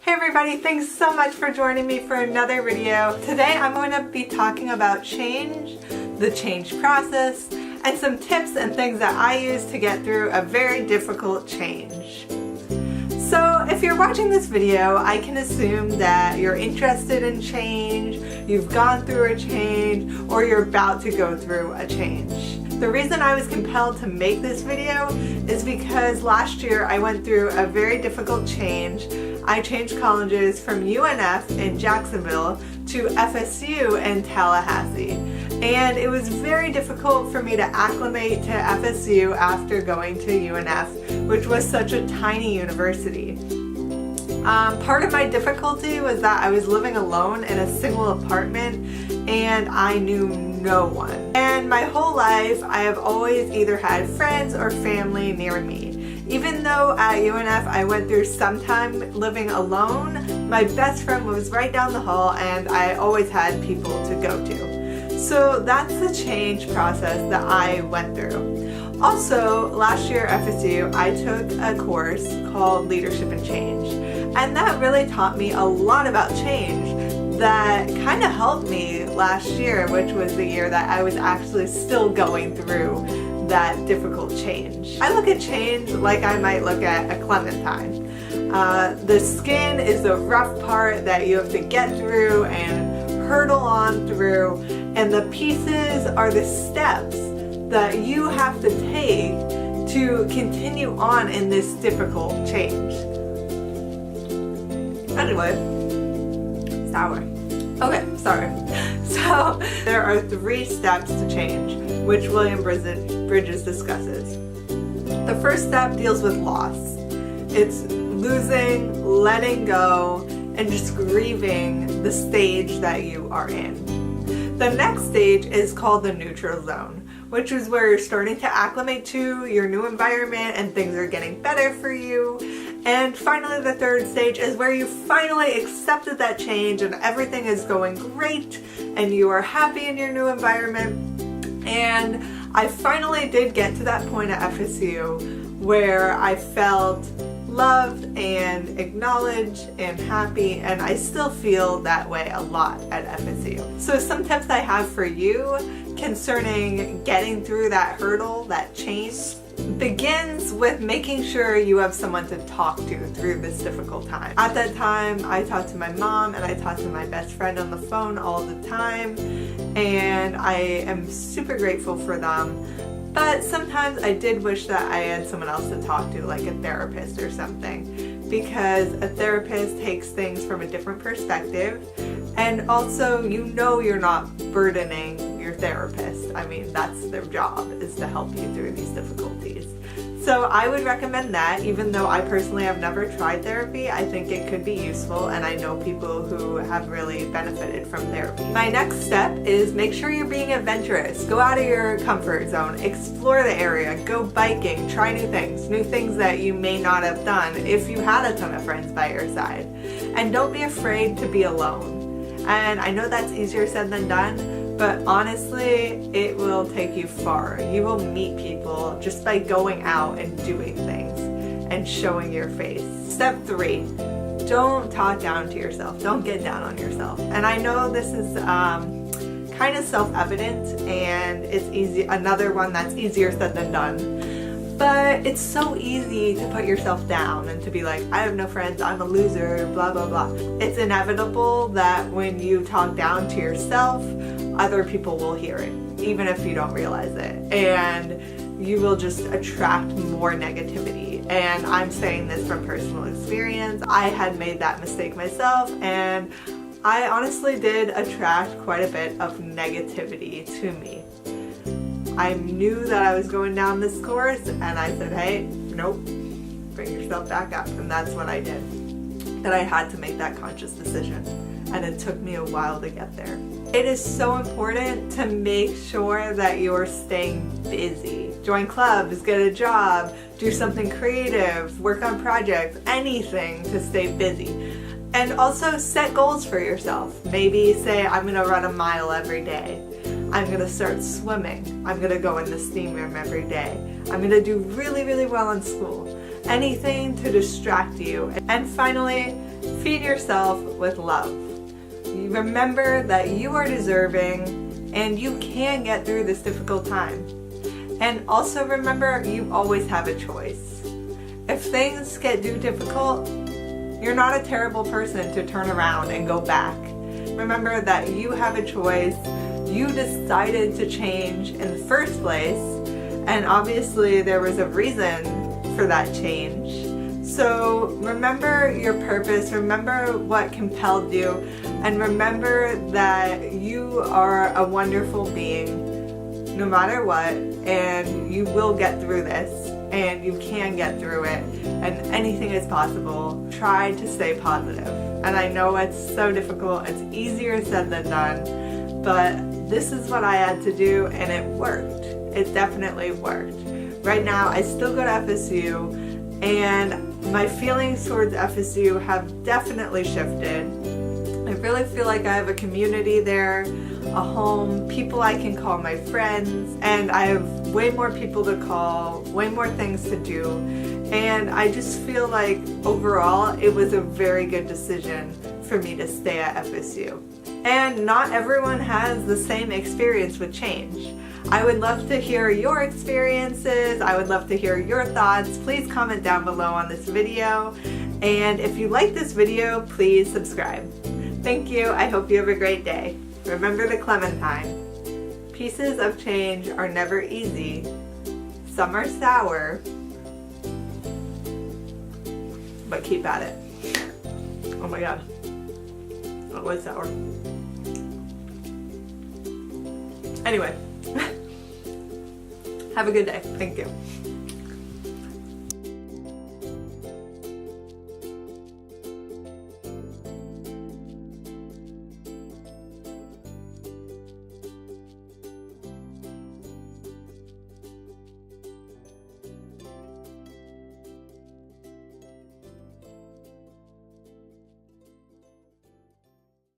Hey everybody, thanks so much for joining me for another video. Today I'm going to be talking about change, the change process, and some tips and things that I use to get through a very difficult change. So if you're watching this video, I can assume that you're interested in change, you've gone through a change, or you're about to go through a change. The reason I was compelled to make this video is because last year I went through a very difficult change. I changed colleges from UNF in Jacksonville to FSU in Tallahassee. And it was very difficult for me to acclimate to FSU after going to UNF, which was such a tiny university. Part of my difficulty was that I was living alone in a single apartment and I knew no one. And my whole life I have always either had friends or family near me. Even though at UNF I went through some time living alone, my best friend was right down the hall and I always had people to go to. So that's the change process that I went through. Also, last year at FSU, I took a course called Leadership and Change, and that really taught me a lot about change that kind of helped me last year, which was the year that I was actually still going through that difficult change. I look at change like I might look at a clementine. The skin is the rough part that you have to get through and hurdle on through, and the pieces are the steps that you have to take to continue on in this difficult change. Anyway, sour. Okay, sorry. So there are 3 steps to change, which William Bridges discusses. The first step deals with loss. It's losing, letting go, and just grieving the stage that you are in. The next stage is called the neutral zone, which is where you're starting to acclimate to your new environment and things are getting better for you. And finally, the third stage is where you finally accepted that change and everything is going great and you are happy in your new environment. And I finally did get to that point at FSU where I felt loved and acknowledged and happy, and I still feel that way a lot at FSU. So some tips I have for you concerning getting through that hurdle, that change, begins with making sure you have someone to talk to through this difficult time. At that time, I talked to my mom and I talked to my best friend on the phone all the time, and I am super grateful for them. But sometimes I did wish that I had someone else to talk to, like a therapist or something, because a therapist takes things from a different perspective, and also you know you're not burdening your therapist. I mean, that's their job, is to help you through these difficulties. So I would recommend that, even though I personally have never tried therapy. I think it could be useful, and I know people who have really benefited from therapy. My next step is make sure you're being adventurous. Go out of your comfort zone, explore the area, go biking, try new things that you may not have done if you had a ton of friends by your side. And don't be afraid to be alone. And I know that's easier said than done, but honestly, it will take you far. You will meet people just by going out and doing things and showing your face. Step 3, don't talk down to yourself. Don't get down on yourself. And I know this is kind of self-evident, and it's another one that's easier said than done. But it's so easy to put yourself down and to be like, I have no friends, I'm a loser, blah, blah, blah. It's inevitable that when you talk down to yourself, other people will hear it, even if you don't realize it. And you will just attract more negativity. And I'm saying this from personal experience. I had made that mistake myself, and I honestly did attract quite a bit of negativity to me. I knew that I was going down this course, and I said, hey, nope, bring yourself back up. And that's what I did. That I had to make that conscious decision, and it took me a while to get there. It is so important to make sure that you're staying busy. Join clubs, get a job, do something creative, work on projects, anything to stay busy. And also set goals for yourself. Maybe say, I'm gonna run a mile every day. I'm gonna start swimming. I'm gonna go in the steam room every day. I'm gonna do really, really well in school. Anything to distract you. And finally, Feed yourself with love. Remember that you are deserving and you can get through this difficult time. And also remember, you always have a choice. If things get too difficult, you're not a terrible person to turn around and go back. Remember that you have a choice. You decided to change in the first place, and obviously there was a reason for that change. So remember your purpose, remember what compelled you, and remember that you are a wonderful being no matter what, and you will get through this, and you can get through it, and anything is possible. Try to stay positive. And I know it's so difficult, it's easier said than done, but this is what I had to do and it worked. It definitely worked. Right now I still go to FSU and my feelings towards FSU have definitely shifted. I really feel like I have a community there, a home, people I can call my friends, and I have way more people to call, way more things to do, and I just feel like overall it was a very good decision for me to stay at FSU. And not everyone has the same experience with change. I would love to hear your experiences. I would love to hear your thoughts. Please comment down below on this video. And if you like this video, please subscribe. Thank you. I hope you have a great day. Remember the Clementine. Pieces of change are never easy. Some are sour, but keep at it. Oh my god. That was sour. Anyway. Have a good day. Thank you.